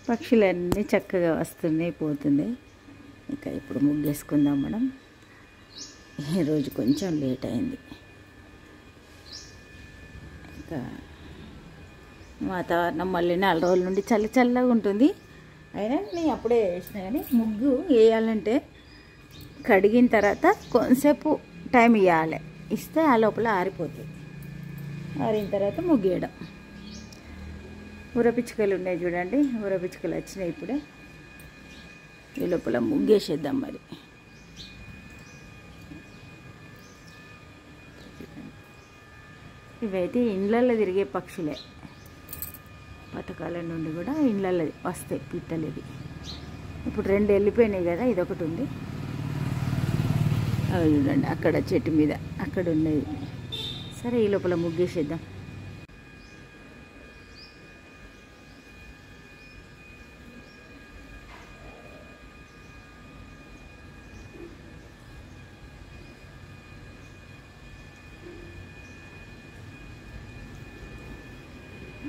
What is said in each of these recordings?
పక్షులన్నీ చక్కగా వస్తున్నాయి పోతున్నాయి. ఇంకా ఇప్పుడు ముగ్గేసుకుందాం మనం. ఈరోజు కొంచెం లేట్ అయింది. ఇంకా వాతావరణం మళ్ళీ 4 రోజుల నుండి చల్లగా ఉంటుంది. అయినా నేను అప్పుడే వేసిన కానీ ముగ్గు వేయాలంటే కడిగిన తర్వాత కొంతసేపు టైం ఇవ్వాలి. ఇస్తే ఆ లోపల ఆరిపోతుంది. ఆరిన తర్వాత ముగ్గు వేయడం. ఊరపిచ్చుకలు ఉన్నాయి చూడండి. ఊరపిచ్చుకలు వచ్చినాయి ఇప్పుడే. ఈ లోపల ముగ్గేసేద్దాం మరి. ఇవైతే ఇండ్లల్లో తిరిగే పక్షులే. పథకాల నుండి కూడా ఇండ్లల్లో వస్తాయి పిట్టలు. ఇది ఇప్పుడు 2 వెళ్ళిపోయినాయి కదా, ఇదొకటి ఉంది. అవి చూడండి అక్కడ చెట్టు మీద అక్కడ ఉన్నాయి. సరే ఈ లోపల ముగ్గేసేద్దాం.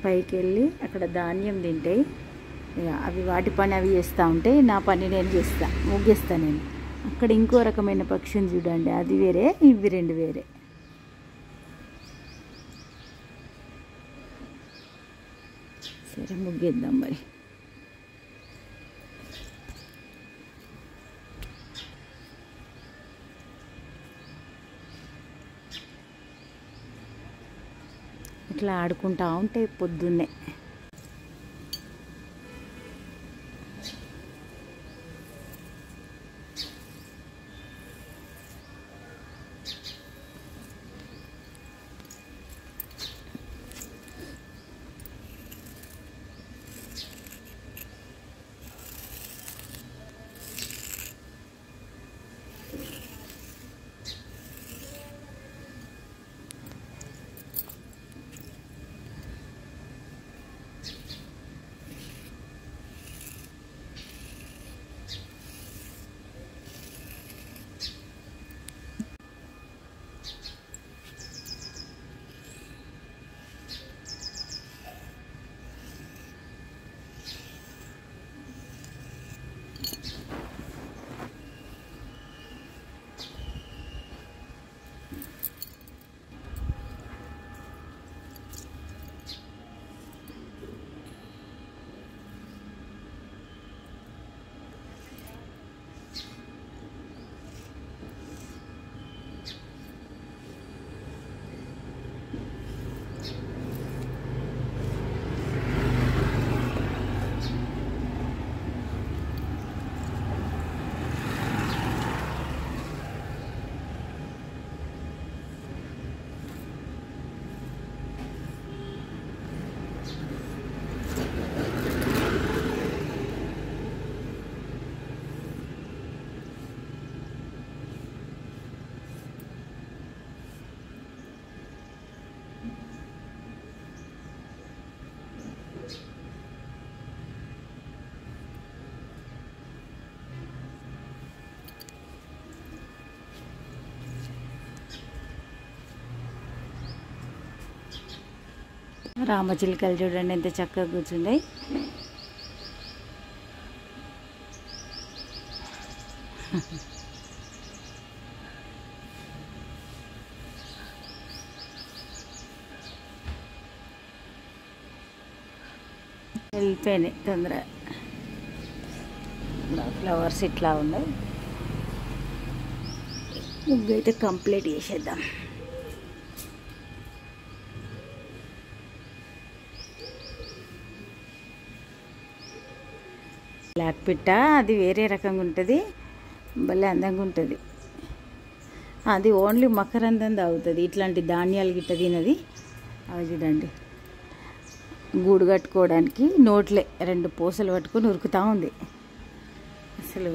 పైకి వెళ్ళి అక్కడ ధాన్యం తింటాయి. అవి వాటి పని అవి చేస్తూ ఉంటాయి. నా పని నేను చేస్తా, ముగ్గేస్తాను నేను. అక్కడ ఇంకో రకమైన పక్షిని చూడండి, అది వేరే, ఇవి 2 వేరే. సరే ముగ్గేద్దాం మరి. ఇట్లా ఆడుకుంటూ ఉంటాయి పొద్దున్నే. రామచిలుకలు చూడండి ఎంత చక్కగా కూర్చున్నాయి. వెళ్ళిపోయినాయి తొందరగా. ఫ్లవర్స్ ఇట్లా ఉన్నాయి. ముగ్గు అయితే కంప్లీట్ చేసేద్దాం. బ్లాక్ పిట్ట అది వేరే రకంగా ఉంటుంది, భలే అందంగా ఉంటుంది. అది ఓన్లీ మకరందం తాగుతుంది. ఇట్లాంటి ధాన్యాలు గిట్ట తినది. అవి చూడండి గూడు కట్టుకోవడానికి నోట్లే 2 పూసలు పట్టుకొని ఉరుకుతూ ఉంది అసలు.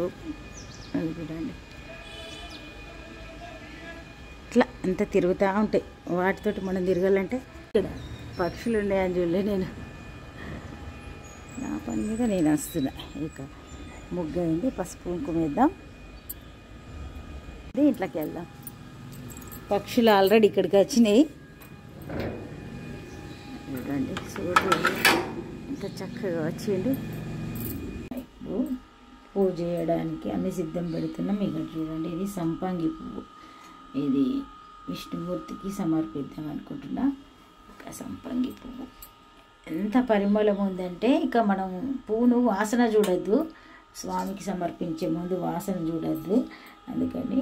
అది చూడండి ఇట్లా అంత తిరుగుతూ ఉంటాయి. వాటితోటి మనం తిరగాలంటే ఇక్కడ పక్షులు ఉన్నాయని చూడలే నేను. నా పని మీద నేను వస్తున్నా. ఇక ముగ్గు అయింది. పసుపు కుంకుమ వేద్దాం. ఇంట్లోకి వెళ్దాం. పక్షులు ఆల్రెడీ ఇక్కడికి వచ్చినాయి. చూడండి సూర్యుడు ఎంత చక్కగా వచ్చిండు. విష్ణువుకు పూజ చేయడానికి అన్ని సిద్ధం పెడుతున్నాం. ఇక్కడ చూడండి, ఇది సంపంగి పువ్వు. ఇది విష్ణుమూర్తికి సమర్పిద్దాం అనుకుంటున్నా. ఇక సంపంగి పువ్వు ఎంత పరిమళం ఉందంటే, ఇక మనం పువ్వును వాసన చూడొద్దు, స్వామికి సమర్పించే ముందు వాసన చూడొద్దు. అందుకని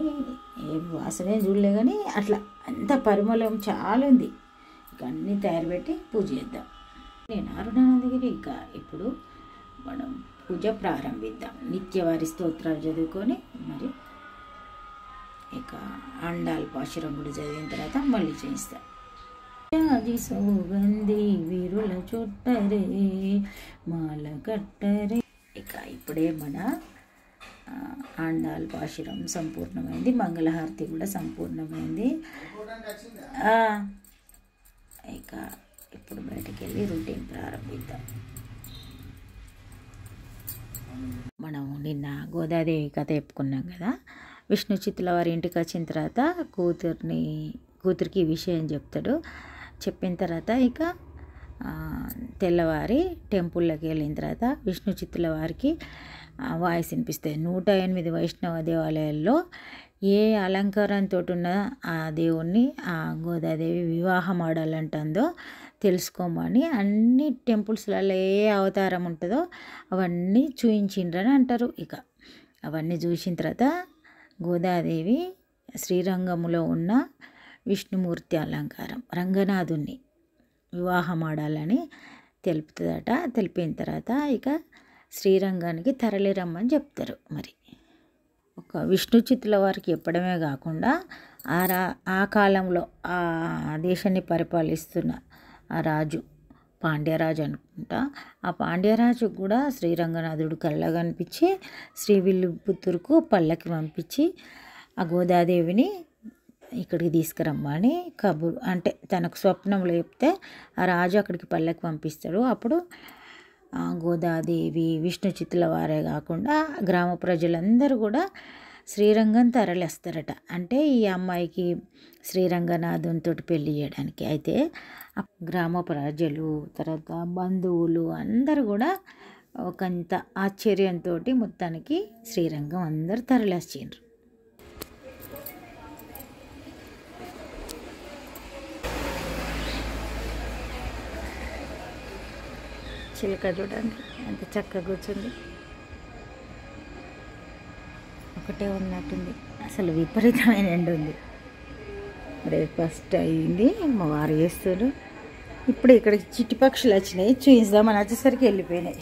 ఏం వాసనే చూడలే, కానీ అట్లా అంత పరిమళం చాలా ఉంది. ఇక అన్నీ తయారు పెట్టి పూజ చేద్దాం. నేను అరుణానందగిరి. ఇక ఇప్పుడు మనం పూజ ప్రారంభిద్దాం. నిత్యవారి స్తోత్రాలు చదువుకొని మరి ఇక అండాలు పాశురం కూడా చదివిన తర్వాత మళ్ళీ చేయిస్తాం. ఆది సౌగంధి వీరుల చుట్టరే మాల కట్టరే. ఇక ఇప్పుడే మన ఆండాల్ పాశురం సంపూర్ణమైంది, మంగళహారతి కూడా సంపూర్ణమైంది. ఇక ఇప్పుడు బయటకు వెళ్ళి రొటీన్ ప్రారంభిద్దాం. మనం నిన్న గోదాదేవి కథ చెప్పుకున్నాం కదా. విష్ణు చిత్తుల వారి ఇంటికి వచ్చిన తర్వాత కూతురికి ఈ విషయం చెప్తాడు. చెప్పిన తర్వాత ఇక తెల్లవారి టెంపుల్లోకి వెళ్ళిన తర్వాత విష్ణు చిత్తుల వారికి వాయిస్ వినిపిస్తాయి. 108 వైష్ణవ దేవాలయాల్లో ఏ అలంకారంతో ఉన్న ఆ దేవుణ్ణి ఆ గోదాదేవి వివాహం ఆడాలంటుందో తెలుసుకోమని అన్ని టెంపుల్స్లలో ఏ అవతారం ఉంటుందో అవన్నీ చూయించిండ్రని అంటారు. ఇక అవన్నీ చూసిన తర్వాత గోదాదేవి శ్రీరంగంలో ఉన్న విష్ణుమూర్తి అలంకారం రంగనాథుణ్ణి వివాహం ఆడాలని తెలుపుతుందట. తెలిపిన తర్వాత ఇక శ్రీరంగానికి తరలిరమ్మని చెప్తారు. మరి ఒక విష్ణు చిత్తుల వారికి చెప్పడమే కాకుండా ఆ కాలంలో ఆ దేశాన్ని పరిపాలిస్తున్న ఆ రాజు పాండ్యరాజు అనుకుంటా, ఆ పాండ్యరాజు కూడా శ్రీరంగనాథుడు కళ్ళ కనిపించి శ్రీవిల్లిపుత్తూరుకు పల్లకి పంపించి ఆ గోదాదేవిని ఇక్కడికి తీసుకురమ్మని కబురు, అంటే తనకు స్వప్నంలో చెప్తే ఆ రాజు అక్కడికి పల్లకి పంపిస్తాడు. అప్పుడు గోదాదేవి విష్ణు చిత్తుల వారే కాకుండా గ్రామ ప్రజలందరూ కూడా శ్రీరంగం తరలిస్తారట. అంటే ఈ అమ్మాయికి శ్రీరంగనాథునితో పెళ్లి చేయడానికి. అయితే గ్రామ ప్రజలు తర్వాత బంధువులు అందరూ కూడా ఒకంత ఆశ్చర్యంతో మొత్తానికి శ్రీరంగం అందరూ తరలిచ్చిండ్రు. చిలక చూడండి ఎంత చక్కగా కూర్చుంది, ఒకటే ఉన్నట్టుంది. అసలు విపరీతమైన ఎండ ఉంది. బ్రేక్ఫాస్ట్ అయ్యింది, మా వారు చేస్తారు. ఇప్పుడు ఇక్కడికి చిట్టి పక్షులు వచ్చినాయి, చూయిద్దామని వచ్చేసరికి వెళ్ళిపోయినాయి.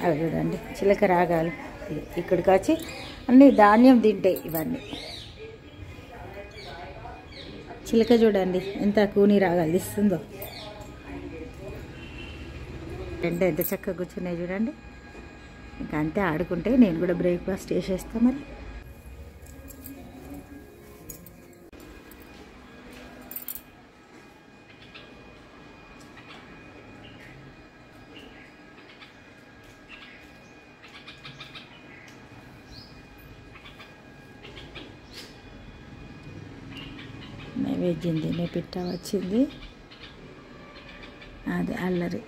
అవి చూడండి చిలక రాగాలు ఇక్కడికి వచ్చి అన్ని ధాన్యం తింటాయి. ఇవన్నీ చిలక చూడండి ఎంత కూని రాగాలు తీస్తుందో. ఎండ ఎంత చక్కగా కూర్చున్నాయి చూడండి. ఇంకా అంతే ఆడుకుంటే నేను కూడా బ్రేక్ఫాస్ట్ చేసేస్తాను. మరి నైవేద్యం తినే పిట్ట వచ్చింది, అది అల్లరి.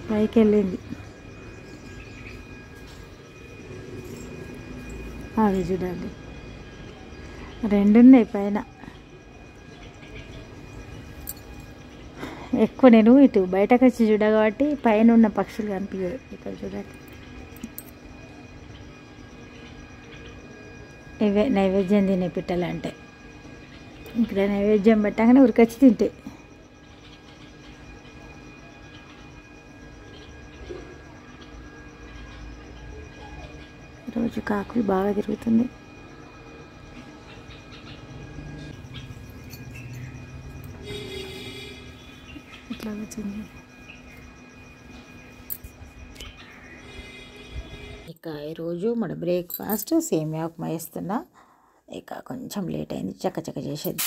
పైకి వెళ్ళింది, అది చూడండి రెండు ఉన్నాయి పైన. ఎక్కువ నేను ఇటు బయటకు వచ్చి చూడ కాబట్టి పైన ఉన్న పక్షులు కనిపించాయి. ఇక్కడ చూడండి, ఇవే నైవేద్యం తినే పిట్టలు అంటే. ఇక్కడ నైవేద్యం పెట్టగానే ఉరికొచ్చి తింటాయి. రోజు కాకులు బాగా తిరుగుతుంది. ఇట్లా వచ్చింది. ఇక ఈరోజు మన బ్రేక్ఫాస్ట్ సేమియా ఉప్మా వేస్తున్నా. ఇక కొంచెం లేట్ అయింది, చక్కచక్క చేసేది.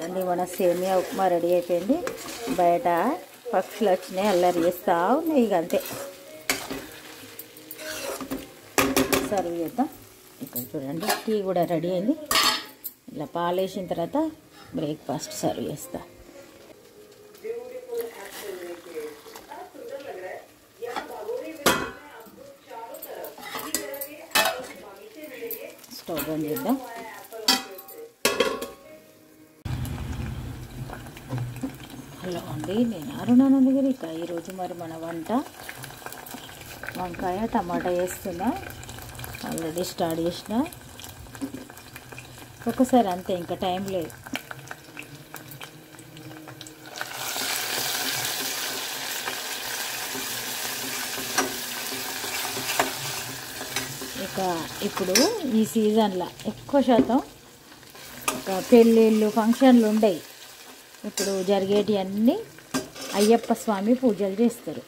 అన్నీ మన సేమియా ఉప్మా రెడీ అయిపోయింది. బయట పక్షులు వచ్చినాయి, అల్లరి చేస్తూ ఉన్నాయి. ఇక అంతే, సర్వ్ చేద్దాం. ఇక్కడ చూడండి టీ కూడా రెడీ అయింది. ఇలా పాలు వేసిన తర్వాత బ్రేక్ఫాస్ట్ సర్వ్ చేస్తా. స్టవ్ బంద్ చేద్దాం. హలో అండి, నేను అరుణానందగిరి. ఇక ఈరోజు మరి మన వంట వంకాయ టమాటా వేస్తున్నా. ఆల్రెడీ స్టార్ట్ చేసిన, ఒకసారి అంతే, ఇంకా టైం లేదు. ఇక ఇప్పుడు ఈ సీజన్లో ఎక్కువ శాతం ఒక పెళ్ళిళ్ళు ఫంక్షన్లు ఉండయి. ఇప్పుడు జరిగేటి అన్నీ అయ్యప్ప స్వామి పూజలు చేస్తారు.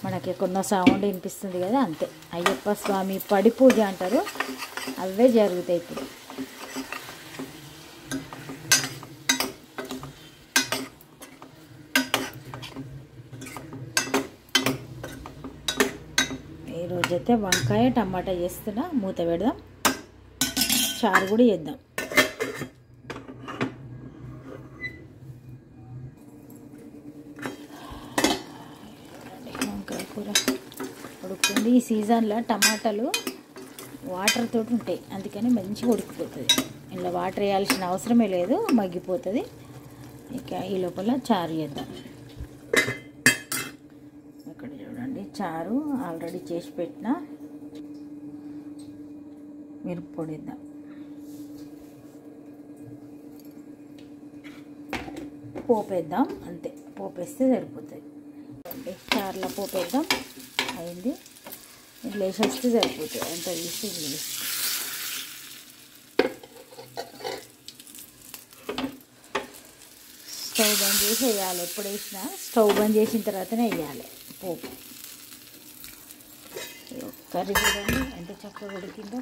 మనకి కొన్న సౌండ్ వినిపిస్తుంది కదా, అంతే. అయ్యప్ప స్వామి పడి పూజ అంటారు, అవే జరుగుతాయి ఇప్పుడు. ఈరోజైతే వంకాయ టమాటా చేస్తున్నా. మూత పెడదాం, చారు కూడా చేద్దాం. వంకాయ కూర ఉడుకుతుంది. ఈ సీజన్లో టమాటాలు వాటర్ తోటి ఉంటాయి, అందుకని మంచిగా ఉడికిపోతుంది. ఇలా వాటర్ వేయాల్సిన అవసరమే లేదు, మగ్గిపోతుంది. ఇక ఈ లోపల చారు చేద్దాం. ఇక్కడ చూడండి, చారు ఆల్రెడీ చేసి పెట్టిన. మిరప్పొడి వేద్దాం. పోపు వేద్దాం, అంతే. పోపు వేస్తే సరిపోతుంది. చారులో పోపు వేద్దాం. అయింది, ఇట్లా వేసేస్తే సరిపోతుంది. అంత తీసి ఇట్లా స్టవ్ బంద్ చేసి వేయాలి. ఎప్పుడు వేసినా స్టవ్ బంద్ చేసిన తర్వాతనే వేయాలి పోపు. కర్రీ చూడండి ఎంత చక్కగా ఉడికిందో.